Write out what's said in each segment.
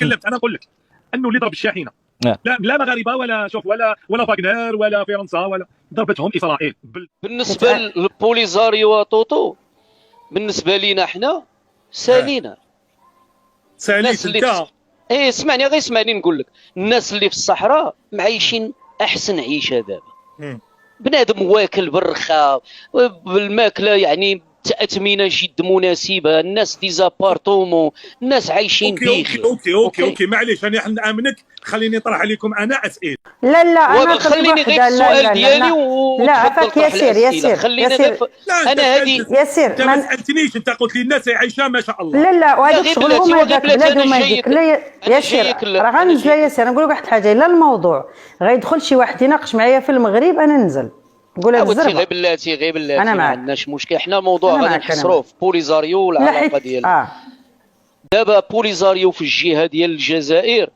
تكلمت انا نقول لك انه اللي ضرب الشاحنه لا مغاربه ولا شوف ولا فاغنر ولا فرنسا ولا ضربتهم اسرائيل. بالنسبه للبوليزاريو وطوطو بالنسبه لينا احنا سالينا. ساليت انت؟ ايه اسمعني غير اسمعني نقول لك، الناس اللي في الصحراء معايشين احسن عيشه دابا. بنادم واكل بالرخاء بالماكله، يعني تأتمينة جد مناسبة، الناس ديزابارتومون، الناس عايشين بخير. اوكي معليش انا نامنك، خليني نطرح عليكم انا اسئله. لا انا خليني غير السؤال ديالي لا عفاك ياسير خليني غير انا هذه ياسير انت ما سالتنيش، انت قلت لي الناس عايشه ما شاء الله. لا وهذوك شغلهم هذاك بلادهم هذيك. لا ياسير راه غننزل ياسير نقول لك واحد الحاجه، لا الموضوع غيدخل شي واحد يناقش معايا في المغرب انا ننزل نقول لك الزربه. غير بلاتي ما عندناش مشكل، حنا الموضوع غادي نحصروه في بوليزاريو والعلاقه ديالو. دابا بوليزاريو في الجهه ديال الجزائر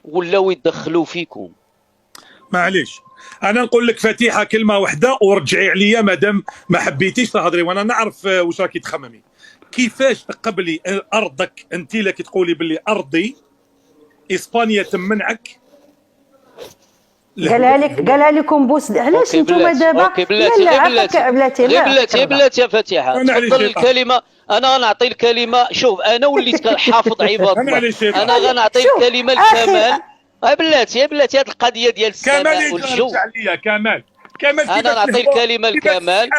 ولاو يدخلوا فيكم. معليش انا نقول لك فتيحه كلمه واحده ورجعي عليا مادام ما حبيتيش تهضري، وانا نعرف واش راكي تخممي. كيفاش تقبلي ارضك انت اللي كتقولي باللي ارضي اسبانيا تمنعك؟ قالها لكم بوس. علاش نتوما دابا؟ لا بلاتي يا فتيحه تفضل الكلمه. انا غنعطي الكلمه. شوف انا وليت كنحافظ عباد الله، انا غنعطي الكلمه لكمال. بلاتي هذه القضيه ديال السماء والجو. كمال انا نعطي الكلمه لكمال.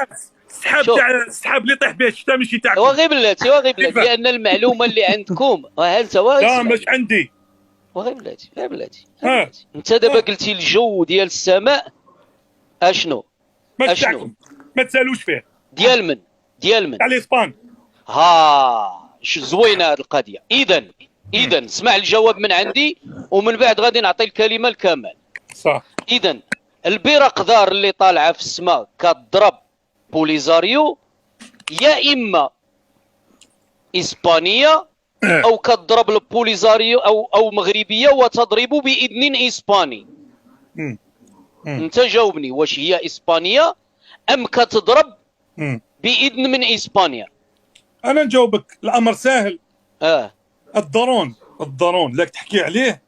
السحاب اللي طيح به الشتاء ماشي تاعك. وغير بلاتي لان المعلومه اللي عندكم ها انت لا مش عندي. وغير بلاتي انت دابا قلتي الجو ديال السماء اشنو ما تسالوش فيه. ديال من تاع الاسبان. زوينه هذه القضيه. اذا اسمع الجواب من عندي ومن بعد غادي نعطي الكلمه لكمال. صح. اذا البيرقدار اللي طالعه في السماء كضرب بوليزاريو يا اما اسبانيه او كضرب البوليزاريو او مغربيه وتضرب باذن اسباني. انت جاوبني، واش هي اسبانيه ام كتضرب باذن من اسبانيا؟ انا نجاوبك الامر سهل. الدرون اللي تحكي عليه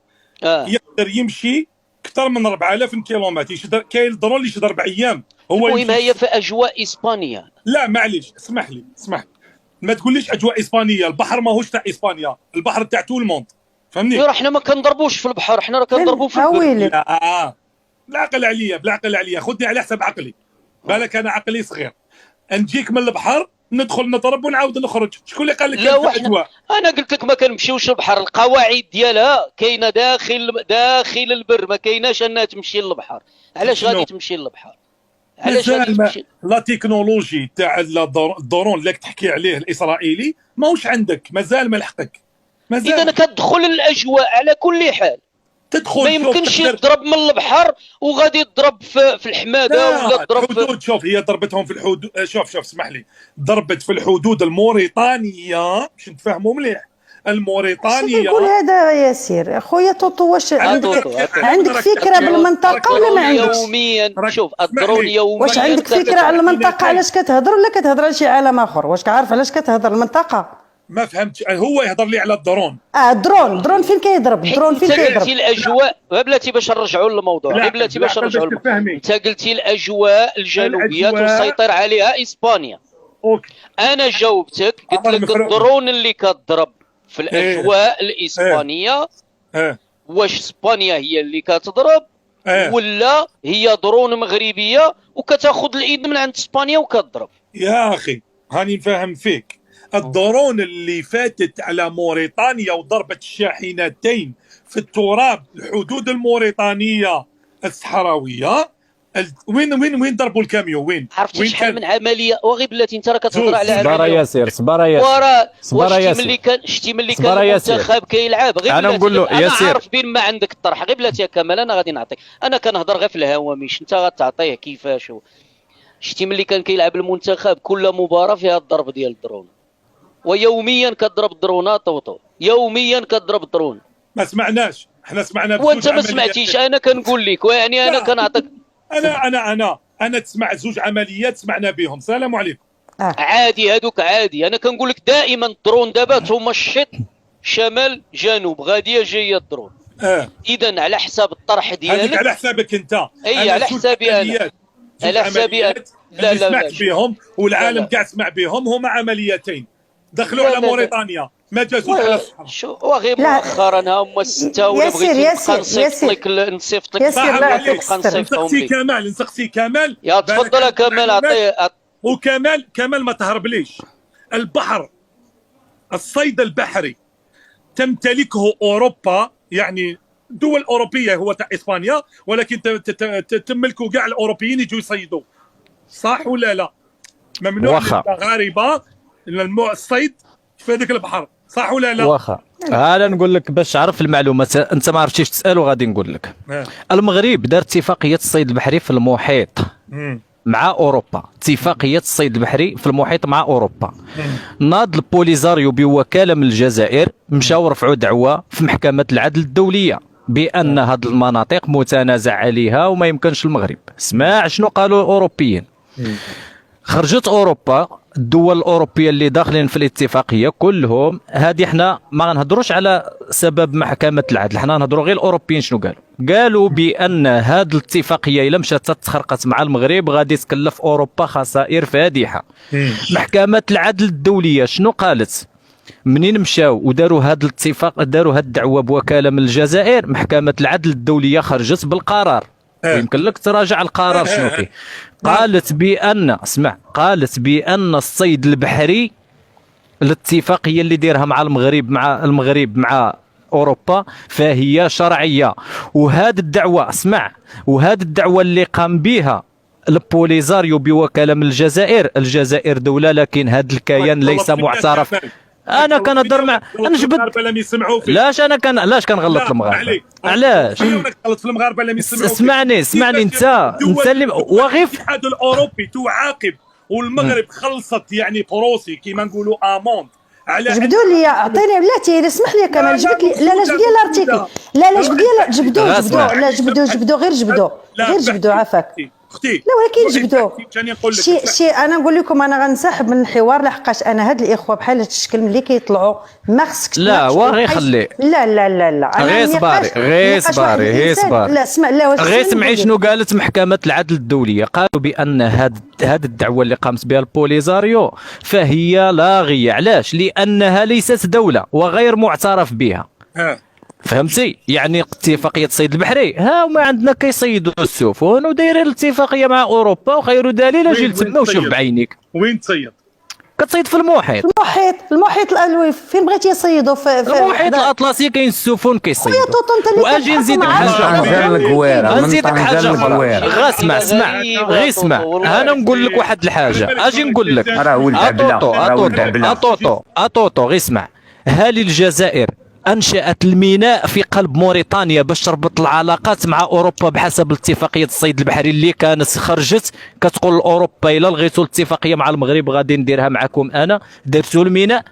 يقدر يمشي اكثر من 4000 كيلومتر. كاين الدرون اللي يشد 4 ايام. المهم هي في اجواء اسبانيا. لا معليش اسمح لي ما تقوليش اجواء اسبانيه. البحر ماهوش تاع اسبانيا، البحر تاع تو الموند، فهمني؟ راه حنا ما كنضربوش في البحر، حنا راه كنضربوا في البر. بالعقل عليا خذني على حسب عقلي. بالك انا عقلي صغير، نجيك من البحر ندخل نضرب ونعاود نخرج. شكون اللي قال لك لا اجواء؟ انا قلت لك ما كنمشيوش للبحر، القواعد ديالها كاينه داخل البر، ما كايناش انها تمشي للبحر. علاش غادي تمشي للبحر؟ علاش غادي تمشي؟ لا تكنولوجي تاع الدرون اللي تحكي عليه الاسرائيلي ماهوش عندك، مازال ما لحقك. اذا كتدخل الاجواء على كل حال. تدخل ما يمكنش يضرب من البحر وغادي يضرب في الحماده ولا يضرب في الحدود. شوف هي ضربتهم في الحدود. شوف اسمح لي، ضربت في الحدود الموريطانيه باش نتفاهموا مليح. الموريطانيه يقول هذا ياسير خويا طوطو. واش عندك فكره بالمنطقه ولا ما عندكش؟ يوميا شوف الدرون يوميا. واش عندك فكره على المنطقه علاش كتهضر ولا كتهضر على شي عالم اخر؟ واش كعارف علاش كتهضر المنطقه؟ ما فهمتش. هو يهضر لي على الدرون. الدرون فين كيضرب؟ الدرون فين كيضرب؟ قلتي الاجواء بلاتي باش نرجعوا للموضوع. بلاتي باش نرجعوا انت قلتي الاجواء الجنوبيه تسيطر عليها اسبانيا. انا جاوبتك قلت لك الدرون اللي كتضرب في الاجواء الاسبانيه. واش اسبانيا هي اللي كتضرب ولا هي درون مغربيه وكتاخذ الاذن من عند اسبانيا وكتضرب؟ يا اخي هاني نفهم فيك. الدرون اللي فاتت على موريطانيا وضربت الشاحنتين في التراب الحدود الموريطانيه الصحراويه. وين ضربوا الكاميو؟ وين شحال من عمليه؟ وغير بلاتي انت راه كتهضر على عمليه. صبر ياسير شتي ملي كان المنتخب كيلعب. غير انا نقول له ياسير، انا عارف بين ما عندك الطرح. غير بلاتي يا كمال انا غادي نعطيك. انا كنهضر غير في الهوامش، انت غتعطيه كيفاش. شتي ملي كان كيلعب المنتخب كل مباراه فيها الضرب ديال الدرون، ويوميا كضرب الدرونات. طوطو يوميا كضرب الدرون. ما سمعناش، احنا سمعنا وانت ما سمعتيش. انا كنقول لك يعني انا كنعطيك. انا تسمع 2 عمليات سمعنا بهم. السلام عليكم. عادي هذوك عادي. انا كنقول لك دائما الدرون دابا هما شمال جنوب غاديه جايه الدرون. اذا على حساب الطرح ديالك، على حسابك انت. اي على حسابي انا، على حسابي انا. لا سمعت بهم والعالم كاع سمع بهم، هما عمليتين دخلوا على موريتانيا ما جازوش على الصحراء. شو وغير مؤخرا هما 6 ولا بغيتي نبقى نصيفط لك نسقسي كمال يا تفضل يا كمال. عطيه وكمال ما تهربليش. البحر، الصيد البحري تمتلكه اوروبا، يعني دول اوروبيه، هو تاع اسبانيا، ولكن تملكه كاع الاوروبيين يجوا يصيدوا، صح ولا لا؟ ممنوع للمغاربه الصيد في هذاك البحر، صح ولا لا؟ واخا انا نقول لك باش عرف المعلومات، انت ما عرفتيش تسال وغادي نقول لك. المغرب دار اتفاقيه الصيد البحري في المحيط مع اوروبا، اتفاقيه الصيد البحري في المحيط مع اوروبا. ناض البوليزاريو بوكاله من الجزائر، مشاو رفعوا دعوه في محكمه العدل الدوليه بان هذه المناطق متنازع عليها وما يمكنش المغرب. اسمع شنو قالوا الاوروبيين. خرجت اوروبا، الدول الاوروبيه اللي داخلين في الاتفاقيه كلهم، هذه احنا ما غنهضروش على سبب محكمه العدل، حنا نهضروا غير الاوروبيين شنو قالوا بان هذه الاتفاقيه الا مشات تتخرقت مع المغرب غادي تكلف اوروبا خسائر فادحه. محكمه العدل الدوليه شنو قالت؟ منين مشاو وداروا هذا الاتفاق، داروا هذه الدعوه بوكاله من الجزائر، محكمه العدل الدوليه خرجت بالقرار. يمكن لك تراجع القرار شنو فيه. قالت بان الصيد البحري، الاتفاقيه اللي ديرها مع المغرب مع اوروبا فهي شرعيه. وهذه الدعوه اللي قام بها البوليزاريو بوكاله من الجزائر دوله، لكن هذا الكيان ليس معترف. انا كنهضر مع المغاربه لم يسمعوا فيه. لاش كنغلط المغاربه؟ علاش غلط في المغاربه لم يسمعوا فيه؟ اسمعني انت اللي وغيف الاتحاد الاوروبي تعاقب، والمغرب خلصت يعني بروسي كيما نقولوا اموند على جبدوا لي، عطيني بلاتي، اسمح لي كمال، جبد لي. لا جبد لي الارتيكل، لا جبد لي، جبدوا غير جبدوا عافاك اختي. لا ولكن جبدوه. انا نقول لكم، انا غنسحب من الحوار لحقاش انا هاد الاخوه بحال هاد الشكل ملي كيطلعوا ما خصكش. لا وغير خليه. لا غير صباري. لا اسمع، لا غير سمعي شنو قالت محكمه العدل الدوليه. قالوا بان هاد الدعوه اللي قامت بها البوليزاريو فهي لاغيه. علاش؟ لانها ليست دوله وغير معترف بها. فهمتي؟ يعني اتفاقيه الصيد البحري هما عندنا كيصيدوا السفن ودايرين الاتفاقيه مع اوروبا، وخير دليل اجي تما وشوف بعينيك. وين تصيد؟ كتصيد في المحيط الالوي، فين بغيتي يصيدوا؟ في المحيط الاطلسي كاين السفن كيصيدوا. واجي نزيدك حاجه غير اسمع انا نقول لك واحد الحاجه. اجي نقول لك اطوطو غير اسمع. هل الجزائر أنشأت الميناء في قلب موريتانيا باش تربط العلاقات مع أوروبا بحسب الاتفاقية الصيد البحري اللي كانت خرجت كتقول أوروبا إلا لغيتوا الاتفاقية مع المغرب غادي نديرها معكم أنا؟ درتوا الميناء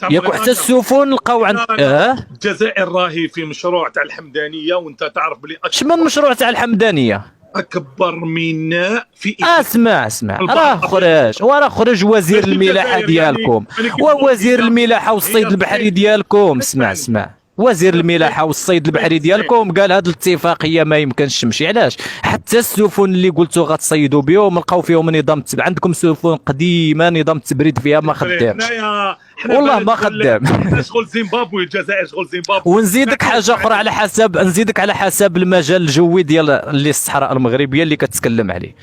ياك حتى السفن لقاو عند الجزائر راهي في مشروع تاع الحمدانية، وانت تعرف بلي شمن مشروع تاع الحمدانية؟ اكبر ميناء في اسمع راه خرج وزير الملاحه ديالكم ووزير الملاحه والصيد البحري ديالكم. اسمع وزير الملاحه والصيد البحري ديالكم قال هذه الاتفاقيه ما يمكنش تمشي. علاش؟ حتى السفن اللي قلتوا غتصيدوا بهم لقاو فيهم نظام عندكم سفن قديمه نظام التبريد فيها ما خدامش والله ما خدام. شغل زيمبابوي، الجزائر شغل زيمبابوي. ونزيدك حاجه اخرى على حسب المجال الجوي ديال اللي الصحراء المغربيه اللي كتكلم عليه.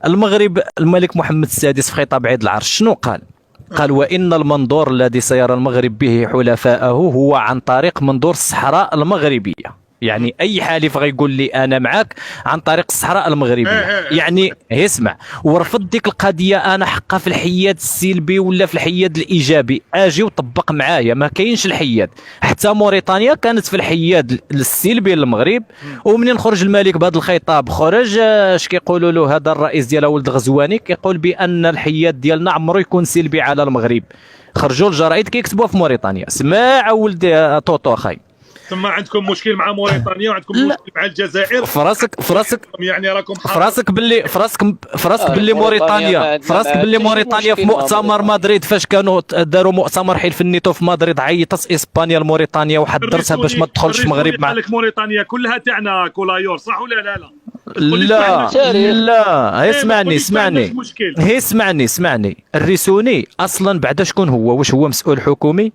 المغرب الملك محمد السادس في خطاب عيد العرش شنو قال؟ قال وإن المنظور الذي سيرى المغرب به حلفاءه هو عن طريق منظور الصحراء المغربية. يعني أي حالف غيقول لي أنا معك عن طريق الصحراء المغربية. يعني اسمع، ورفض ديك القضية أنا حقا في الحياد السلبي ولا في الحياد الإيجابي، أجي وطبق معايا. ما كاينش الحياد، حتى موريتانيا كانت في الحياد السلبي للمغرب. ومنين خرج الملك بهذا الخطاب خرج اش كيقولوا له هذا الرئيس ديال ولد غزواني كيقول بأن الحياد ديالنا عمرو يكون سلبي على المغرب. خرجوا الجرائد كيكتبوها في موريتانيا. سمع ولدي طوطو اخاي، ثم عندكم مشكل مع موريتانيا وعندكم مشكل مع الجزائر. فراسك يعني راكم فراسك باللي موريتانيا في مؤتمر مدريد فاش كانوا داروا مؤتمر حلف النيتو في مدريد عيطت اسبانيا لموريتانيا وحذرتها باش ما تدخلش المغرب مع موريتانيا كلها تاعنا كولايور، صح ولا لا؟ لا اسمعني الريسوني اصلا بعد شكون هو؟ واش هو مسؤول حكومي؟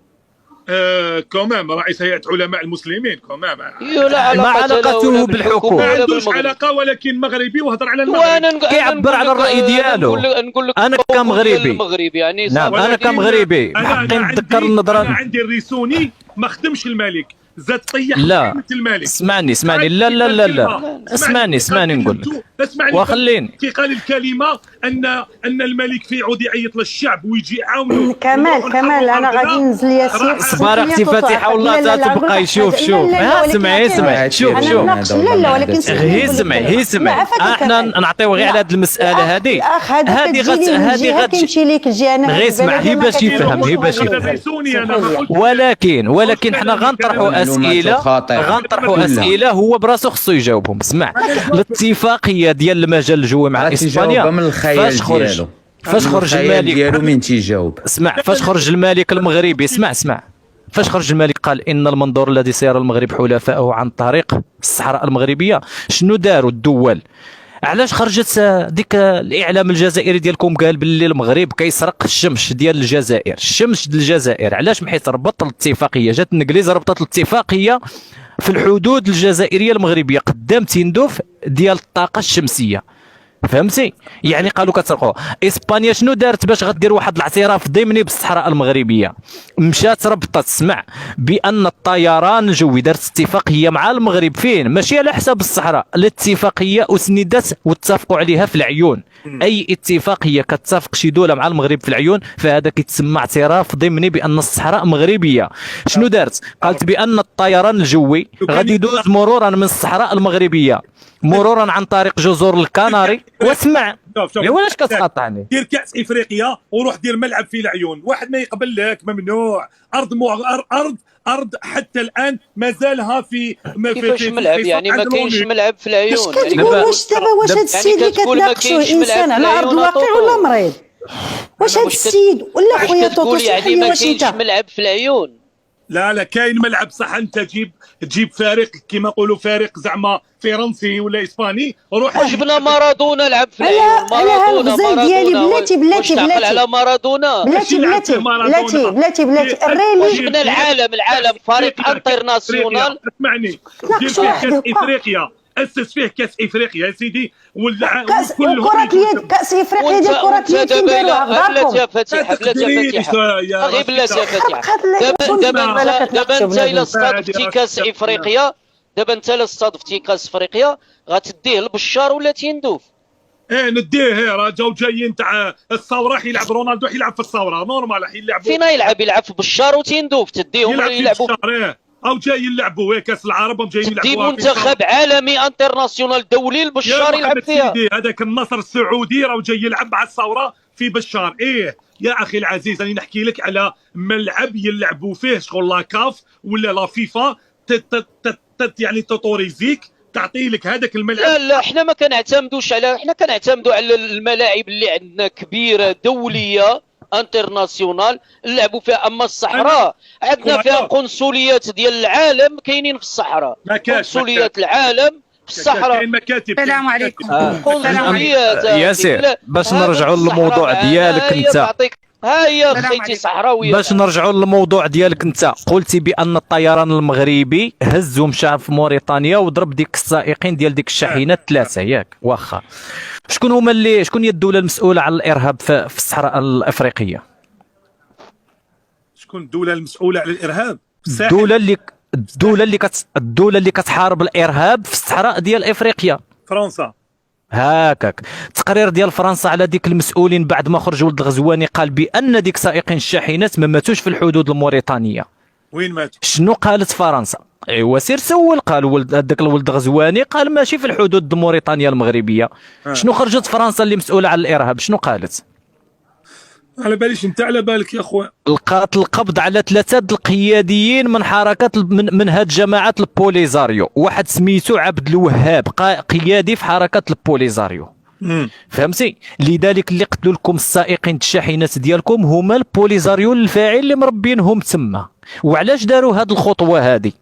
كومام رئيس هيئة علماء المسلمين كومام ما علاقته بالحكومة؟ ما عندوش علاقة، ولكن مغربي وهضر على المغرب، كيعبر على الرأي ديالو. أنا كمغربي يعني نعم أنا كمغربي بحقي نتذكر النظرة. أنا عندي الريسوني ما خدمش الملك، زاد طيح لا الملك. اسمعني لا اسمعني نقول لك وخليني كي قال الكلمة أن الملك في يعود يعيط للشعب ويجي يعاونوا. كمال أنا غادي ننزل ياسين صبار اختي فاتحة والله تبقى شوف اسمعي شوف لا ولكن هي سمعي احنا نعطيو غير على هذه المسألة هذه غادي تمشي ليك الجهة. غير اسمع هي باش يفهم ولكن حنا غنطرحوا اسئله هو براسو خصو يجاوبهم. اسمع الاتفاقيه ديال المجال الجوي مع اسبانيا فاش خرج الملك ديالو من تيجاوب. اسمع فاش خرج الملك المغربي اسمع فاش خرج الملك قال ان المنظور الذي سير المغرب حلفائه عن طريق الصحراء المغربيه. شنو داروا الدول؟ علاش خرجت ديك الاعلام الجزائري ديالكم قال باللي المغرب كيسرق الشمس ديال الجزائر؟ علاش؟ حيت ربط الاتفاقيه، جات الانجليز ربطت الاتفاقيه في الحدود الجزائريه المغربيه قدام تندوف ديال الطاقه الشمسيه، فهمتي؟ يعني قالوا كتسرقوا. اسبانيا شنو دارت باش غدير واحد الاعتراف ضمني بالصحراء المغربيه؟ مشات ربطت اسمع بان الطيران الجوي دارت اتفاقيه مع المغرب فين؟ ماشي على حساب الصحراء، الاتفاقيه اسندت واتفقوا عليها في العيون. اي اتفاقيه كتفق شي دوله مع المغرب في العيون فهذا كيتسمى اعتراف ضمني بان الصحراء مغربيه. شنو دارت؟ قالت بان الطيران الجوي غادي يدوز مرورا من الصحراء المغربيه مرورا عن طريق جزر الكناري. واسمع علاش كتقاطعني؟ دير كاس افريقيا وروح دير ملعب في العيون، واحد ما يقبل لك، ممنوع. ارض حتى الان مازالها في كيفاش ملعب؟ يعني ما كاينش ملعب في العيون. واش كتقول؟ واش هذا السيد اللي كتناقشوا انسان على ارض الواقع ولا مريض؟ واش هذا السيد ولا خويا توتو يعني ما كاينش ملعب في العيون؟ لا كاين ملعب صح. انت تجيب فريق كما نقولوا فريق زعما فرنسي ولا اسباني، روح جبنا مارادونا لعب في العيون. مارادونا بلاتي على مارادونا بلاتي الريلي جبنا العالم فريق انترناسيونال. اسمعني دير فيه كاس افريقيا، اسس فيه كاس افريقيا يا سيدي، كرة اليد كاس افريقيا ديال كرة اليد كنديروها بلاتي يا فتيحه غير بلاتي يا فتيحه. دابا انت الا استضفتي كاس افريقيا، كاس افريقيا غتديه لبشار ولا تندوف؟ نديه. راه جاو جايين تاع الثوره، حيلعب رونالدو، حيلعب في الثوره نورمال، حيلعبوا فين يلعب في بشار وتندوف، تديهم يلعبوا او جايين يلعبوا كاس العرب، هم جايين يلعبوا. تدي منتخب عالمي انترناسيونال دولي لبشار يلعب فيها. هذاك النصر السعودي راه جاي يلعب مع الثوره في بشار. يا اخي العزيز راني نحكي لك على ملعب يلعبوا فيه شغل لا كاف ولا لا فيفا يعني تطوريزيك تعطي لك هذاك الملعب. لا احنا ما كنعتمدوش على، احنا كنعتمدوا على الملاعب اللي عندنا كبيره دوليه انترناسيونال نلعبوا فيها. اما الصحراء عندنا فيها قنصليات ديال العالم كاينين في الصحراء، قنصليات العالم في الصحراء. كاين مكاتب. السلام عليكم. قنصليات ياسر باش نرجعوا للموضوع ديالك انت. ها هي خيتي صحراويه. باش نرجعوا للموضوع ديالك انت، قلتي بان الطيران المغربي هز ومشى في موريتانيا وضرب ديك السائقين ديال ديك الشاحنات ثلاثه ياك؟ واخا شكون هي الدوله المسؤوله على الارهاب في الصحراء الافريقيه؟ شكون الدوله المسؤوله على الارهاب؟ الدوله اللي كتحارب الارهاب في الصحراء ديال افريقيا. فرنسا. هاكاك تقرير ديال فرنسا على ديك المسؤولين بعد ما خرج ولد الغزواني قال بان ديك سائقين الشاحنات ما ماتوش في الحدود الموريتانيه. وين ماتوا؟ شنو قالت فرنسا؟ ايوا سير سول. قال هذاك الولد الغزواني قال ماشي في الحدود موريتانيا المغربيه. شنو خرجت فرنسا اللي مسؤوله على الارهاب شنو قالت؟ على باليش انت على بالك يا خويا. لقات القبض على 3 القياديين من حركه من هاد جماعه البوليزاريو، واحد سميتو عبد الوهاب قيادي في حركه البوليزاريو. فهمتي؟ لذلك اللي قتلوا لكم السائقين الشاحنات ديالكم هما البوليزاريو الفاعل اللي مربينهم تما. وعلاش داروا هاد الخطوه هذه؟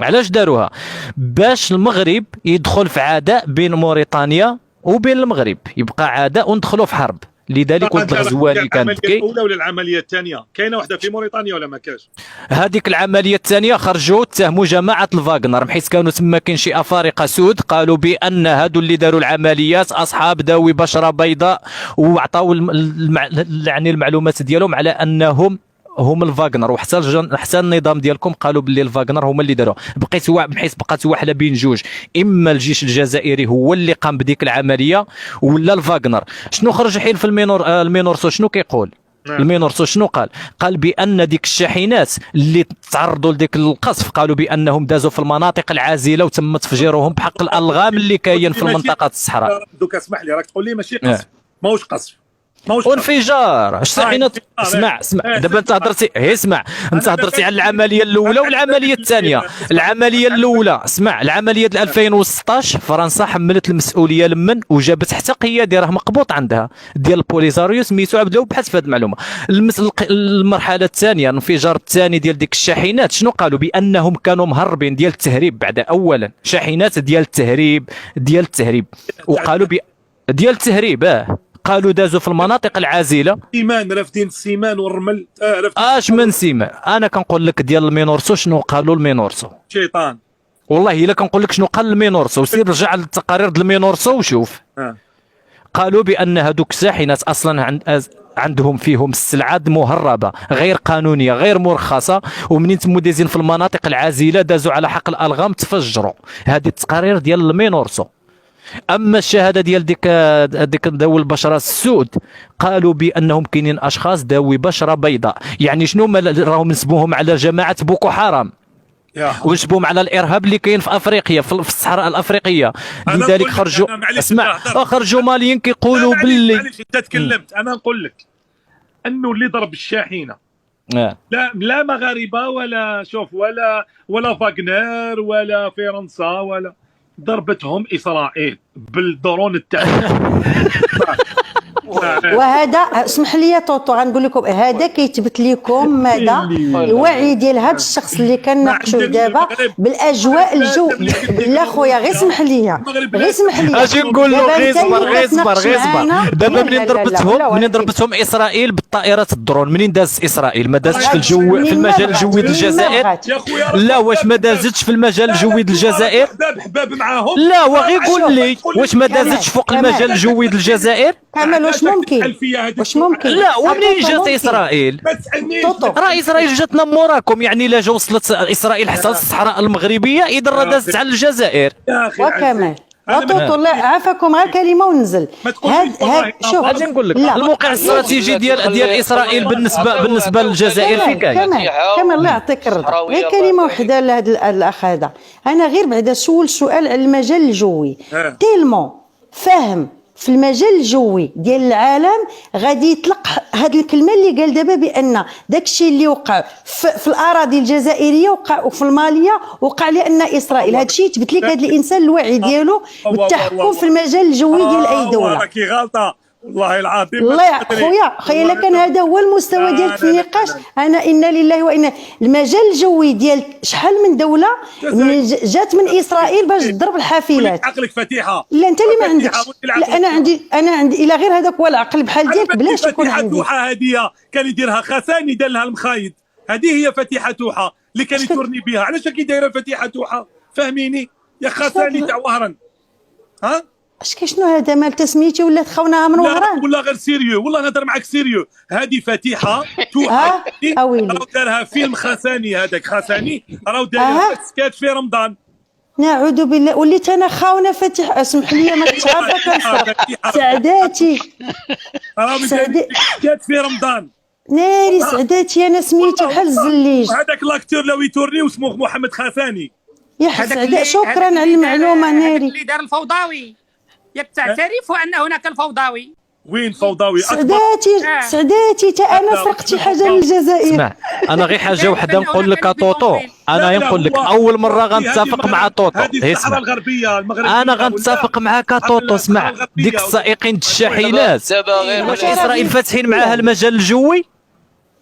علاش داروها؟ باش المغرب يدخل في عداء بين موريتانيا وبين المغرب، يبقى عداء وندخلوا في حرب. لذلك قلت الغزواني كانت العمليه الاولى ولا العمليه الثانيه؟ كاينه واحده في موريتانيا ولا ما كاش؟ هذيك العمليه الثانيه خرجوا اتهموا جماعه الفاغنر، حيت كانوا تما كاين شي افارقه سود قالوا بان هادو اللي داروا العمليات اصحاب ذوي بشره بيضاء، وعطاو يعني المعلومات ديالهم على انهم هم الفاغنر، وحتى النظام ديالكم قالوا باللي الفاغنر هما اللي داروها. بحيث بقات واحده بين جوج، اما الجيش الجزائري هو اللي قام بديك العمليه ولا الفاغنر. شنو خرج حين في المينورسو شنو كيقول؟ المينورسو شنو قال بان ديك الشاحنات اللي تعرضوا لديك القصف قالوا بانهم دازوا في المناطق العازله وتم تفجيرهم بحق الالغام اللي كاين في المنطقه الصحراء. دوك اسمح لي، راك تقول لي ماشي قصف، ماهوش قصف، وانفجار. الشاحنات اسمع دابا انت هضرتي، اسمع انت هضرتي على العمليه الاولى والعمليه الثانيه. العمليه الاولى اسمع، العمليه 2016 فرنسا حملت المسؤوليه لمن وجابت حتى قيادي راه مقبوط عندها ديال البوليزاريو سميتو عبد الوهاب، بحث في هذه المعلومه. المرحله الثانيه الانفجار الثاني ديال ديك الشاحنات شنو قالوا؟ بانهم كانوا مهربين ديال التهريب. بعد اولا شاحنات ديال التهريب وقالوا ديال التهريب قالوا دازوا في المناطق العازله. سيمان رافدين السيمان والرمل. اش من سيمان؟ انا كنقول لك ديال المينورسو شنو قالوا المينورسو. شيطان والله الا كنقول لك شنو قال المينورسو، سير رجع للتقارير ديال المينورسو وشوف. قالوا بان هذوك الشاحنات اصلا عندهم فيهم السلعه مهربه غير قانونيه غير مرخصه، ومنين تمو دايزين في المناطق العازله دازوا على حق الالغام تفجروا. هذه التقارير ديال المينورسو. اما الشهاده ديال ديك ذوي البشره السود قالوا بانهم كاينين اشخاص ذوي بشره بيضاء. يعني شنو؟ راهم نسبوهم على جماعه بوكو حرام ونسبوهم على الارهاب اللي كاين في افريقيا في الصحراء الافريقيه. لذلك خرجوا اسمع خرجوا ماليين كيقولوا باللي معليش انت تكلمت. انا نقول لك انه اللي ضرب الشاحنه لا مغاربه ولا شوف ولا فاغنر ولا فرنسا ولا ضربتهم إسرائيل بالدرون التعليم. وهذا اسمح لي طوطو غنقول لكم هذا كيثبت لكم مدى الوعي ديال هذا الشخص اللي كنناقشوا دابا بالاجواء الجو. لا خويا غير اسمح لي اجي نقول له غير صبر. دابا منين ضربتهم اسرائيل بالطائرات الدرون، منين دازت اسرائيل؟ ما دازتش في الجو في المجال الجوي ديال الجزائر. لا واش ما دازتش في المجال الجوي ديال الجزائر؟ حباب معاهم. لا وغير قول لي واش ما دازتش فوق المجال الجوي ديال الجزائر؟ كمل واش ممكن؟ لا ومنين جات اسرائيل؟ راه اسرائيل جاتنا موراكم، يعني الا جا وصلت اسرائيل حتى الصحراء المغربيه اذا راه دازت على الجزائر. وكمال طوطو لا عافاكم غير كلمه وننزل. شوف اجي نقول لك الموقع الاستراتيجي ديال اسرائيل بالنسبه للجزائر في كاين. كمال الله يعطيك الرضا. غير كلمه وحده لهذا الاخ هذا. انا غير بعدا سؤال على المجال الجوي تيلمون فاهم في المجال الجوي ديال العالم غادي يطلق هذه الكلمه اللي قال دابا بان داكشي اللي وقع في الاراضي الجزائريه وقع وفي الماليه وقع لان اسرائيل. هذا الشيء يثبت لك هذا الانسان الوعي ديالو بالتحكم في المجال الجوي ديال اي دوله. راكي غلطه والله العظيم. الله خويا الا كان هذا هو المستوى ديالك في النقاش انا انا لله وانا. المجال الجوي ديال شحال من دوله جات من اسرائيل باش تضرب الحافلات. عقلك فتيحه. لا انت اللي ما عندكش. لا انا عندي الى غير هذاك هو العقل بحال ديالك بلاش يكون عندي. توحه هذه كان يديرها خساني دار لها المخايد. هذه هي فتيحه توحه اللي كان يتورني بها. علاش كي دايره فتيحه توحه؟ فهميني يا خساني تاع وهران. ها اش شنو هذا مال تسميتي ولا تخوناها من وهران؟ ولا غير سيريو والله نهضر معاك سيريو. هذه فتيحه توحه راهو دارها فيلم خساني. هذاك خساني راهو دارها سكات في رمضان. نعوذ بالله وليت انا خاونه فتيحه. اسمح لي ما تتعرفك سعداتي سكات في رمضان ناري سعداتي. انا سميتو بحال الزليج. هذاك لاكتور لو يتورني واسمه محمد خساني. يا سعداء شكرا على المعلومه ناري. اللي دار الفوضوي ياك تعترف ان هناك الفوضوي وين فوضوي سعداتي تا انا سرقت شي حاجه للجزائر. اسمع انا غير حاجه وحده نقول لك طوطو، انا نقول لك اول مره غنتفق مع طوطو. اسمع انا غنتفق معاك طوطو. اسمع ديك السائقين الشاحنات واش اسرائيل فاتحين معاها المجال الجوي؟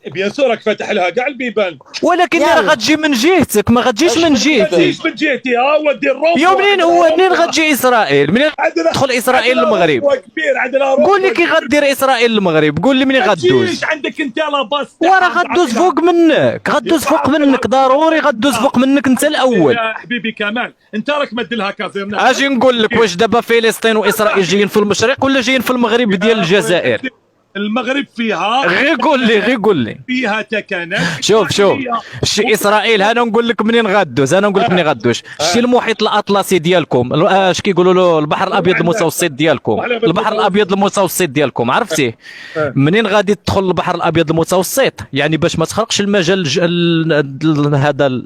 بيان سور راك فاتح لها كاع البيبان، ولكن راه غتجي من جهتك ما غتجيش من جهتي. ما تجيش من جهتي. ها هو دير روح. يوم منين غتجي اسرائيل؟ منين تدخل اسرائيل للمغرب؟ كبير عندنا روح. قول لي كي غدير اسرائيل للمغرب، قول لي منين غدوز؟ عندك انت لاباس وراه غدوز فوق منك، غدوز فوق منك، ضروري غدوز فوق منك انت الاول. يا حبيبي كمال انت راك مد لها كازيرنا. اجي نقول لك واش دابا فلسطين واسرائيل جايين في المشرق ولا جايين في المغرب ديال الجزائر؟ المغرب فيها غير قول لي فيها تكانات. شوف شتي اسرائيل انا نقول لك منين غدوز، شتي المحيط الاطلسي ديالكم، اش كيقولوا له البحر الابيض المتوسط ديالكم، البحر الابيض المتوسط ديالكم عرفتي منين غادي تدخل البحر الابيض المتوسط؟ يعني باش ما تخرقش المجال هذا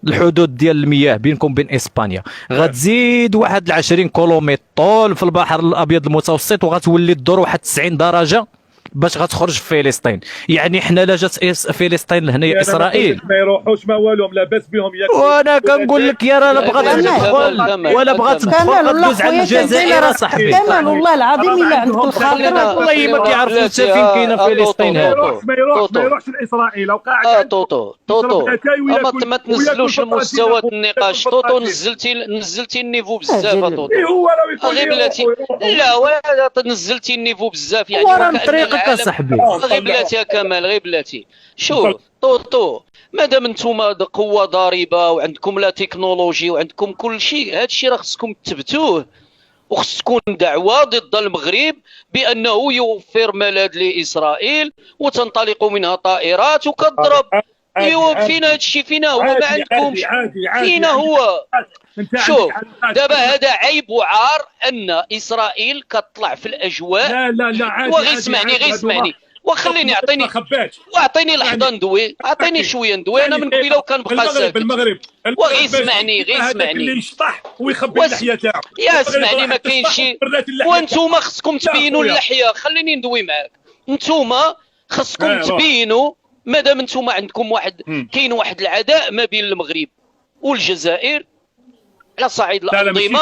الحدود ديال المياه بينكم وبين اسبانيا، غتزيد واحد 20 كيلومتر طول في البحر الابيض المتوسط وغتولي تدور واحد 90 درجه باش غتخرج في فلسطين. يعني حنا لا جات فلسطين لهنا اسرائيل ما يروحوش ما والو لاباس بهم. وانا كنقول لك يا راه لا بغات تدخل ولا بغات تدخل غدوز على الجزائر اصاحبي. كمال والله العظيم الا عندك الخاطر والله ما كيعرفوا حتى فين كاينه فلسطين. ما يروحش لاسرائيل او قاعد طوطو ما تنزلوش لمستوى النقاش. طوطو نزلتي النيفو بزاف طوطو. غير بلاتي لا ولا نزلتي النيفو بزاف يعني صاحبي. غير بلاتي يا كمال غير بلاتي. شوف طوطو مادام نتوما قوه ضاربه وعندكم لا تكنولوجي وعندكم كل شيء، هذا الشيء راه خصكم تثبتوه وخص تكون دعوه ضد المغرب بانه يوفر ملاذ لاسرائيل وتنطلق منها طائرات وكتضرب. ايوا فينا هذا الشيء؟ فينا هو؟ ما عندكمش. فينا هو؟ شوف دابا هذا عيب وعار ان اسرائيل كتطلع في الاجواء. لا عادي. وغير اسمعني وخليني اعطيني لحظه ندوي، اعطيني شويه ندوي. انا من قبيله وكنبقى ساكت. بالمغرب وغير اسمعني اللي يشطح ويخبي اللحيه تاعو. يا اسمعني ما كاينش شي. وانتوما خصكم تبينوا اللحيه. خليني ندوي معاك. انتوما خصكم تبينوا مادام انتوما عندكم كاين واحد العداء ما بين المغرب والجزائر على صعيد الانظمه.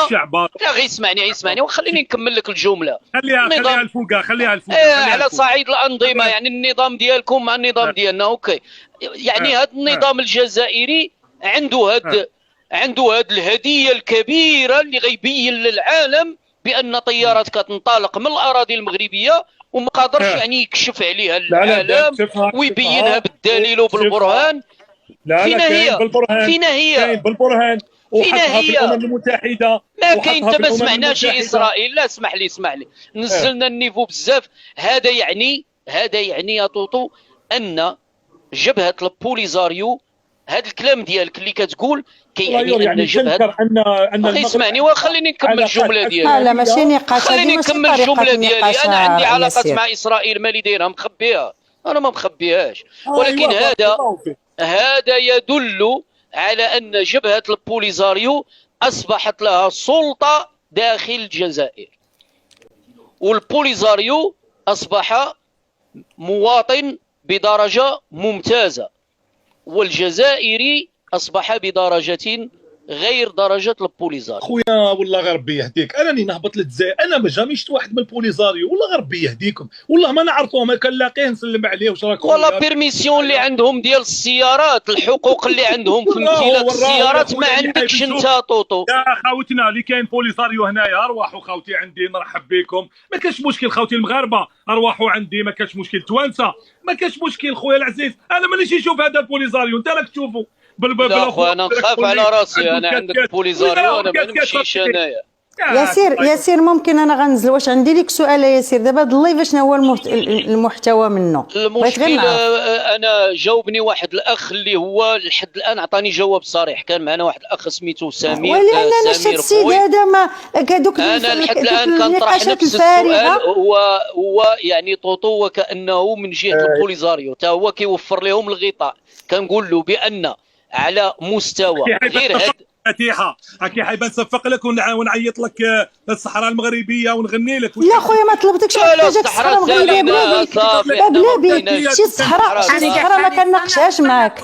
لا غير اسمعني وخليني نكمل لك الجمله. خليها الفوقه على صعيد الانظمه يعني النظام ديالكم مع النظام ديالنا. اوكي يعني هذا النظام الجزائري عنده هاد الهديه الكبيره اللي غيبين للعالم بان طيارات كتنطلق من الاراضي المغربيه وما قادرش يعني يكشف عليها العالم ويبينها بالدليل وبالبرهان. فينا هي كاين بالبرهان وحطها في الامم المتحده. ما كاين. انت ما سمعناش اسرائيل. لا اسمح لي نزلنا النيفو بزاف. هذا يعني يا طوطو ان جبهه البوليزاريو هذا الكلام ديالك اللي كتقول كيعني ان جبهه ان اسمعني وخليني نكمل الجمله ديالي. لا ماشي نقاش. خليني نكمل الجمله ديالي. انا عندي علاقات مع اسرائيل مالي دايرها مخبيها. انا ما مخبيهاش. ولكن هذا يدل على ان جبهه البوليزاريو اصبحت لها سلطه داخل الجزائر، والبوليزاريو اصبح مواطن بدرجه ممتازه، والجزائري اصبح بدرجه غير درجه البوليزاريو. خويا والله غير ربي يهديك. انني نهبط للجزائر انا ما جامي شفت واحد من البوليزاريو. والله غير ربي يهديكم. والله ما نعرفوه ما كنلاقيه نسلم عليه. واش راكم والله بيرميسيون اللي عندهم ديال السيارات، الحقوق اللي عندهم في امتلاك السيارات ما عندكش انت طوطو. يا خاوتنا اللي كاين بوليزاريو هنايا ارواحوا خاوتي عندي نرحب بكم. ما كاش مشكل خوتي المغاربه ارواحوا عندي ما كاش مشكل. توانسه ما كاش مشكل. خويا العزيز انا مانيش نشوف هذا البوليزاريو انت راك تشوفه. لا اخويا انا نخاف على راسي. انا عندك بوليزاريو انا ما نمشيش انايا. ياسير ممكن انا غنزل. واش عندي لك سؤال يا ياسير دابا هذا اللايف شنو هو المحتوى منه؟ المشكل انا جاوبني واحد الاخ اللي هو لحد الان عطاني جواب صريح. كان معنا واحد الاخ سميتو سمير السيد هذا ما هذوك انا لحد الان كنطرح نفس السؤال. هو يعني طوطو وكانه من جهه البوليزاريو تا هو كيوفر لهم الغطاء. كنقول له بان على مستوى فتيحه هكي حيبان نصفق لك ونعيط لك للصحراء المغربيه ونغني لك. لا خويا ما طلبتكش حتى جات الصحراء المغربيه بلا شي الصحراء ما كنناقشهاش معاك.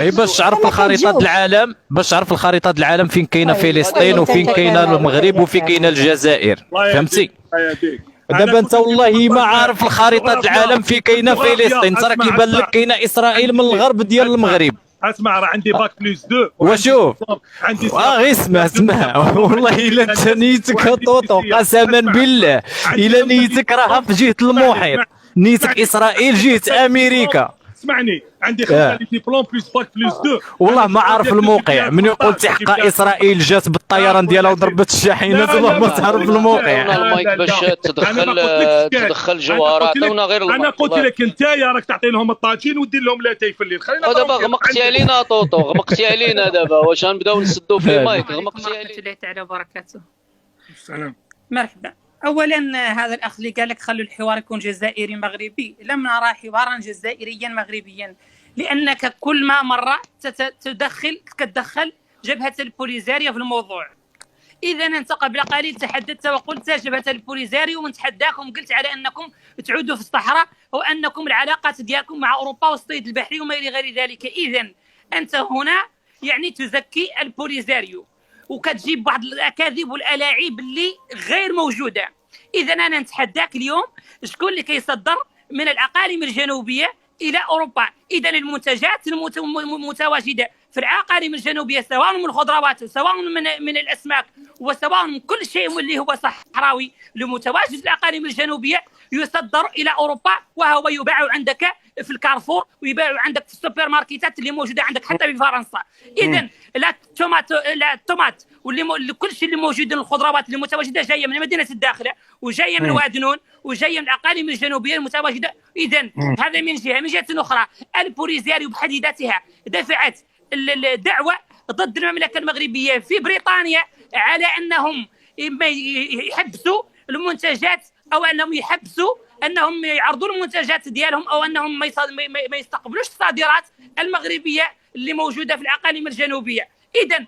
اي باش تعرف الخريطه العالم، باش تعرف الخريطه العالم فين كاينه فلسطين وفين كاينه المغرب وفين كاينه الجزائر، فهمتي؟ دابا انت والله ما عارف الخريطه العالم فين كاينه فلسطين، انت راك يبان لك كاينه اسرائيل من الغرب ديال المغرب. اسمع راه عندي باك بلس 2 وشوف عندي غير اسمع والله الا انت نيتك طوطو قسما بالله الا نيتك راها في جهه المحيط، نيتك اسرائيل جهه امريكا. اسمعني عندي 5 ديبلوم بلس باك بلس 2. والله ما عارف الموقع من يقول تحقق اسرائيل جات بالطيران ديالها وضربت الشاحنات، والله ما تعرف الموقع. المايك باش تدخل جوهرات عطيونا غير المايك. انا قلت لك انت يا راك تعطي لهم الطاجين ودير لهم لاتاي في الليل. خلينا دابا غمقتي علينا طوطو، غمقتي علينا دابا. واش غنبداو نسدوا في المايك؟ غمقتي علينا. ورحمة الله تعالى وبركاته. السلام. مرحبا. اولا هذا الاخ اللي قال لك خلوا الحوار يكون جزائري مغربي، لم نرى حوارا جزائريا مغربيا، لانك كل ما مره كتدخل جبهه البوليزاريو في الموضوع. اذا انت قبل قليل تحدثت وقلت جبهه البوليزاريو، ونتحداكم قلت على انكم تعودوا في الصحراء وانكم العلاقات ديالكم مع اوروبا والصيد البحري وما الى غير ذلك. اذا انت هنا يعني تزكي البوليزاريو وكتجيب بعض الاكاذيب والالاعيب اللي غير موجوده. اذا انا نتحداك اليوم شكون اللي كيصدر من الاقاليم الجنوبيه الى اوروبا؟ اذا المنتجات المتواجده في الاقاليم الجنوبيه سواء من الخضروات سواء من الاسماك وسواء من كل شيء اللي هو صحراوي المتواجد في الاقاليم الجنوبيه يصدر الى اوروبا، وهو يباع عندك في الكارفور ويباع عندك في السوبر ماركتات اللي موجوده عندك حتى في فرنسا. اذا لا الطومات واللي كل شيء اللي موجود من الخضروات اللي متواجده جايه من مدينه الداخله وجايه من وادنون وجايه من الاقاليم الجنوبيه المتواجده. اذا هذا من جهه. من جهه اخرى البوليزاريو بحد ذاتها دفعت الدعوه ضد المملكه المغربيه في بريطانيا على انهم يحبسوا المنتجات او انهم يحبسوا انهم يعرضوا المنتجات ديالهم او انهم ما يستقبلوش الصادرات المغربيه اللي موجوده في الاقاليم الجنوبيه. اذا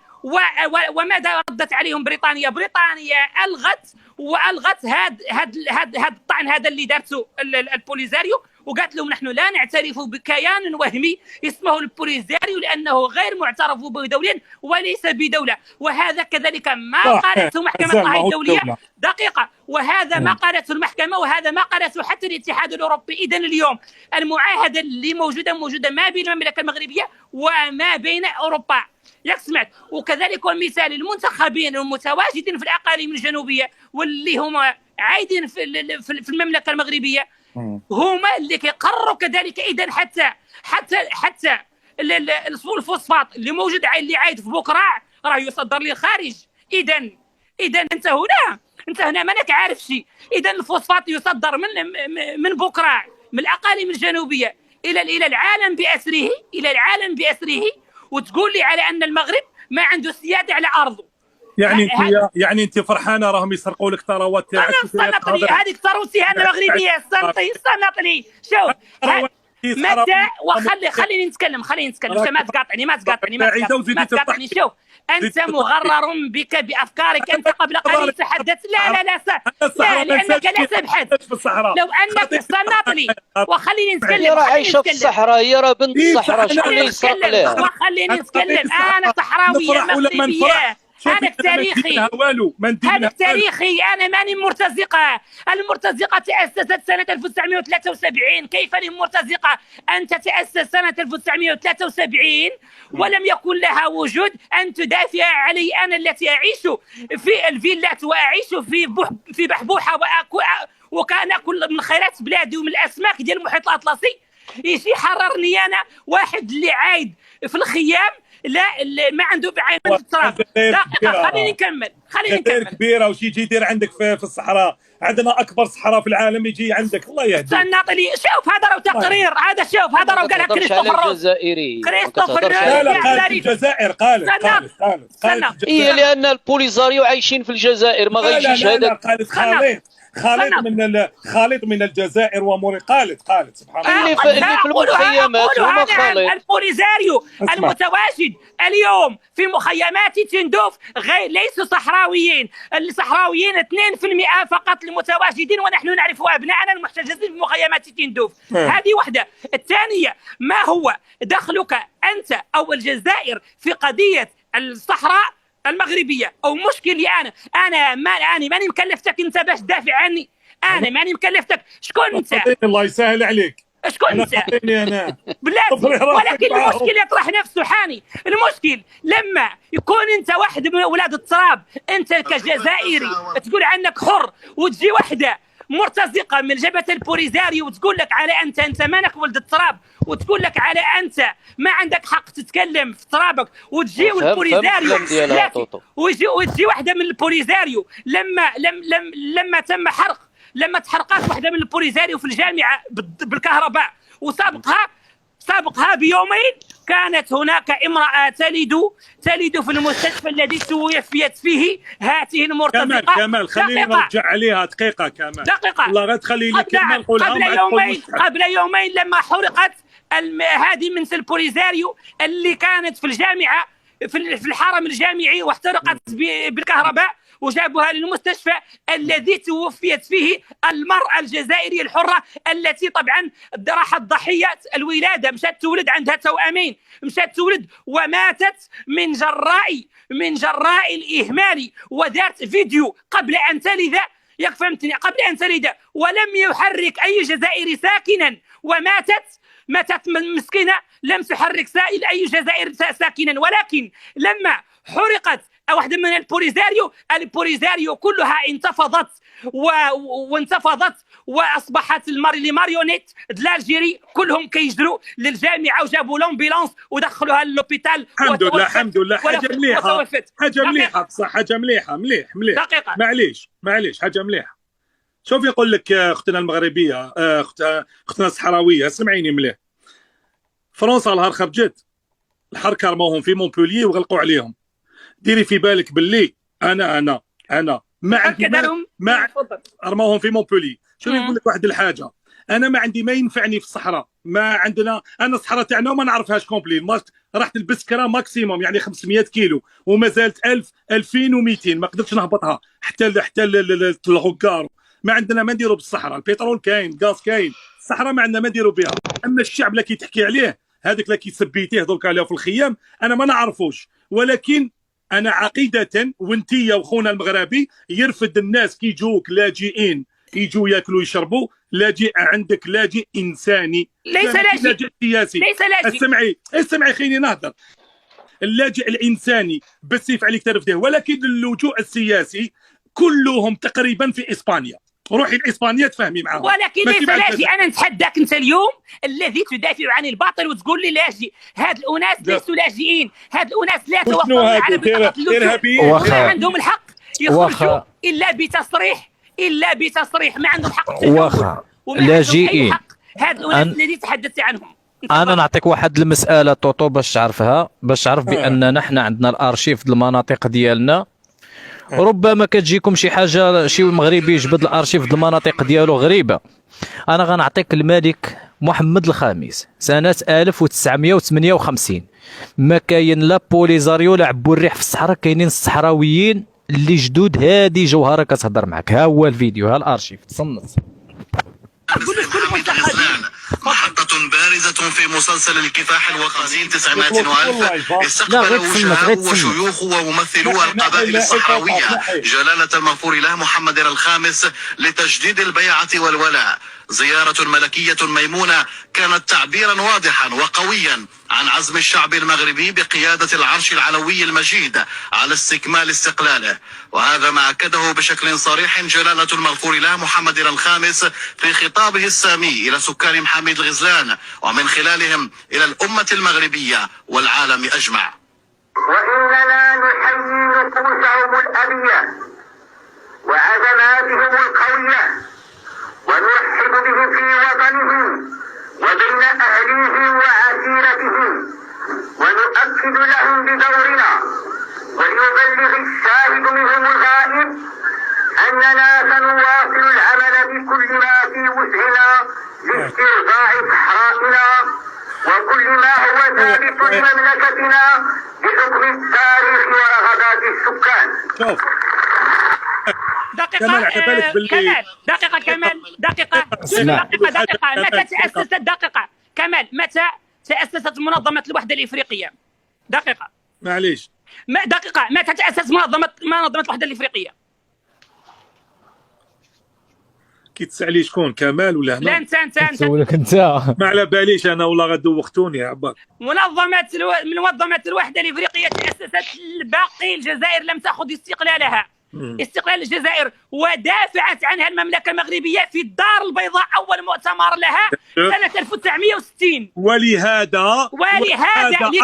وماذا ردت عليهم بريطانيا؟ بريطانيا والغت هذا الطعن هذا اللي دارته البوليزاريو، وقالت لهم نحن لا نعترف بكيان وهمي اسمه البوليزاريو لانه غير معترف بدوليا وليس بدوله. وهذا كذلك ما قالته محكمه القضاء الدوليه. دقيقه. وهذا ما قالته المحكمه وهذا ما قالته حتى الاتحاد الاوروبي. اذا اليوم المعاهده اللي موجوده ما بين المملكه المغربيه وما بين اوروبا، ياك سمعت؟ وكذلك مثال المنتخبين المتواجدين في الاقاليم الجنوبيه واللي هما عايدين في المملكه المغربيه هما اللي كيقرروا كذلك. اذا حتى الفوسفات اللي موجود اللي عايد في بوكراع راه يصدر للخارج. اذا انت هنا مانك عارف شيء. اذا الفوسفات يصدر من بوكراع من الاقاليم الجنوبيه الى العالم باسره وتقول لي على ان المغرب ما عنده سياده على ارضه. يعني انت فرحانه راهم يسرقوا لك ثروات تاعك؟ صنط لي هذيك ثروتي انا مغربيه. صنط لي شوف متى خليني نتكلم. ما تقاطعني. شوف انت مغرر بك بافكارك. انت قبل قليل تحدثت لا لانك لا تبحث. لو انك صنط لي وخليني نتكلم. هي راه عايشه في الصحراء، هي راه بنت الصحراء، شكون اللي يسرق لها؟ وخليني نتكلم. انا صحراويه مغربيه. هذاك تاريخي. أنا ماني مرتزقة. المرتزقة تأسست سنة 1973. كيف المرتزقة أن تتأسس سنة 1973 ولم يكن لها وجود أن تدافع علي أنا التي أعيش في الفيلات وأعيش في بحبوحة وكان أكل من خيرات بلادي ومن الأسماك ديال المحيط الأطلسي. يجي يحررني أنا واحد اللي عايد في الخيام لا ما عنده بعين التراب. دقيقة خليني نكمل. كبيرة وشي يجي يدير عندك في الصحراء. عندنا أكبر صحراء في العالم يجي عندك. الله يهديك. صنط لي. شوف هذا راه تقرير. شوف هذا راه قالها كريستوفر روز. لا قالت الجزائر. قالت هي لأن البوليزاريو عايشين في الجزائر ما غيجيش هذا. قالت خليط خالد من الجزائر وموري خالد سبحان الله. اللي في المخيمات هما خالد. البوليزاريو المتواجد اليوم في مخيمات تندوف ليسوا صحراويين، الصحراويين 2% فقط المتواجدين، ونحن نعرف أبناءنا المحتجزين في مخيمات تندوف. هذه واحدة. الثانية، ما هو دخلك أنت أو الجزائر في قضية الصحراء المغربية أو مشكلي أنا ماني مكلفتك أنت باش تدافع عني، أنا ماني مكلفتك. شكون أنت؟ الله يسهل عليك. شكون انت؟ انا بلاتي، ولكن المشكل يطرح نفسه حاني. المشكل لما يكون انت واحد من اولاد التراب، انت كجزائري تقول عنك حر، وتجي وحده مرتزقه من جبهه البوليزاريو وتقول لك على انت مانك ولد التراب، وتقول لك على انت ما عندك حق تتكلم في ترابك، وتجي البوليزاريو وتجي وحده من البوليزاريو لما تم حرق، لما تحرقت واحدة من البوليزاريو في الجامعة بالكهرباء، وسابقها بيومين كانت هناك امرأة تلد في المستشفى الذي توفيت فيه هذه المرتزقة. كمال خليني نرجع عليها دقيقة. كمال دقيقة الله غير تخلي لي كلمة نقولها. قبل يومين لما حرقت هذه من البوليزاريو اللي كانت في الجامعة في الحرم الجامعي، واحترقت بالكهرباء، وجابوها للمستشفى الذي توفيت فيه المرأة الجزائرية الحرة التي طبعا راحت ضحية الولادة، مشات تولد عندها توأمين، مشات تولد وماتت من جراء الإهمال، ودارت فيديو قبل أن تلد، فهمتني، قبل أن تلد، ولم يحرك أي جزائري ساكنا، ماتت مسكينة، لم تحرك أي جزائري ساكنا. ولكن لما حرقت واحدة من البوليزاريو كلها انتفضت وانتفضت، واصبحت الماريونيت الجيري كلهم كيجروا للجامعه، وجابوا لومبيلانس ودخلوها للوبيتال. الحمد لله حاجه مليحه بصح، حاجه مليحه مليح دقيقه. معليش حاجه مليحه. شوف يقول لك اختنا المغربيه، اختنا الصحراويه، سمعيني مليح. فرنسا نهار خرجت الحركه رموهم في مونبوليي وغلقوا عليهم. ديري في بالك باللي انا ما عندي ما رموهم في مونبولي. شنو نقول لك واحد الحاجه، انا ما عندي ما ينفعني في الصحراء، ما عندنا، انا الصحراء تاعنا وما نعرفهاش كومبلي، رحت البسكره ماكسيموم يعني 500 كيلو، وما زالت 1000 2200 ما قدرتش نهبطها حتى الغكار. ما عندنا ما نديروا بالصحراء، البترول كاين، غاز كاين، الصحراء ما عندنا ما نديروا بها. اما الشعب اللي تحكي عليه هذاك اللي سبيتيه درك عليه في الخيام، انا ما نعرفوش، ولكن أنا عقيدة وانتي وخونا المغربي يرفد الناس كي يجوك لاجئين يجوا ياكلوا يشربوا. لاجئ عندك لاجئ إنساني، ليس لاجئ سياسي، ليس لاجئ. اسمعي خليني نهضر. اللاجئ الإنساني بالسيف عليك ترفده، ولكن اللجوء السياسي كلهم تقريبا في إسبانيا. روحي لإسبانيا تفهمي معاهم. ولكن ليس لاجئ. أنا نتحداك أنت اليوم الذي تدافع عن الباطل وتقول لي لاجئ. هاد الأناس ليسوا لاجئين، هاد الأناس لا توفروا على بطاقة اللجوء، ما عندهم الحق يخرجوا إلا بتصريح، ما عندهم حق واخا لاجئين. هاد الأناس الذي تحدثت عنهم. انا نعطيك واحد المساله طوطو باش تعرفها، باش تعرف بان نحن عندنا الارشيف المناطق ديالنا. ربما كتجيكم شي حاجه، شي مغربي يجبد الارشيف المناطق ديالو غريبه. انا غنعطيك الملك محمد الخامس سنه 1958، ما كاين لا بوليزاريو لا عبو الريح في الصحراء، كاينين الصحراويين اللي جدود. هادي جوهره كتهضر معك، ها هو الفيديو، ها الارشيف تصنت. محطة بارزة في مسلسل الكفاح الوطني 900 وألف استقبل وجهاء وشيوخ وممثلو القبائل الصحراوية جلالة المغفور له محمد الخامس لتجديد البيعة والولاء. زيارة ملكية ميمونة كانت تعبيرا واضحا وقويا عن عزم الشعب المغربي بقيادة العرش العلوي المجيد على استكمال استقلاله، وهذا ما أكده بشكل صريح جلالة المغفور له محمد الخامس في خطابه السامي إلى سكان محاميد الغزلان، ومن خلالهم إلى الأمة المغربية والعالم أجمع. وإننا نحيي نفوسهم الأبية وعزماتهم القوية، ونرحب بهم في وطنهم وبين أهليهم وعشيرتهم، ونؤكد لهم بدورنا وليبلغ الشاهد منهم الغائب أننا سنواصل العمل استرجاع صحرائنا وكل ما هو ثابت لمملكتنا بحكم التاريخ ورغبات السكان. شوف دقيقة كمال، على بالك كمال، دقيقة كمال، دقيقة متى تأسست كمال متى تأسست منظمة الوحدة الإفريقية؟ دقيقة معليش دقيقة متى تأسست منظمة الوحدة الإفريقية؟ كي تسألي شكون كمال ولا لا هنا؟ انت نسولك انت. ما على باليش انا والله غدوختوني يا عباك. منظمة الوحدة الإفريقية تأسست الباقي الجزائر لم تأخذ استقلالها. استقلال الجزائر ودافعت عنها المملكة المغربية في الدار البيضاء أول مؤتمر لها سنة 1960. ولهذا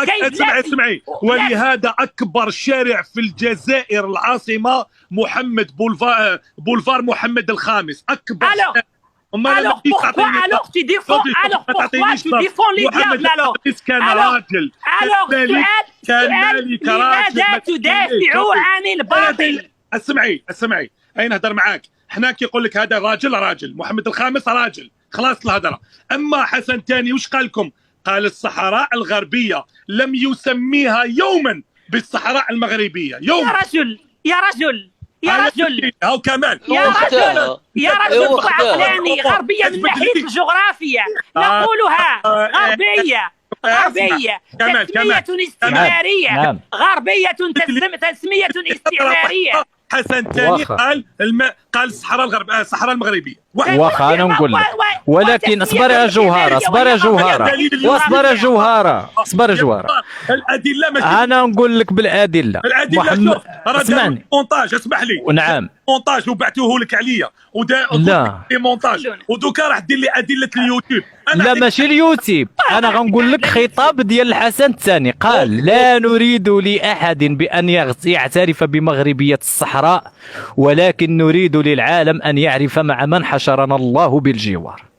لكي اسمعي ولهذا أكبر شارع في الجزائر العاصمة محمد بولفار محمد الخامس أكبر شارع. Alors pourquoi tu défends les diables alors كان راجل لماذا تدافع عن الباطل؟ اسمعي اين نهضر معاك. حنا كيقول لك هذا راجل محمد الخامس راجل خلاص الهضره. اما حسن الثاني واش قال لكم؟ قال الصحراء الغربيه لم يسميها يوما بالصحراء المغربيه يوم. يا رجل هاو كمان يا رجل عقلاني غربية من ناحية الجغرافيا نقولها غربية تسمية استعمارية غربية تسمية استعمارية. حسن الثاني قال الصحراء المغربية. واخا انا نقول لك ولكن اصبر يا جوهره الادله ماشي. انا نقول لك بالادله. محمد اسمعني مونتاج اسمح لي. نعم مونتاج وبعتوه لك عليا لا مونتاج ودوكا راح دير لي ادله اليوتيوب. لا ماشي اليوتيوب. انا غنقول لك خطاب ديال الحسن الثاني قال لا نريد لاحد بان يعترف بمغربيه الصحراء ولكن نريد للعالم ان يعرف مع من حشرنا الله بالجوار.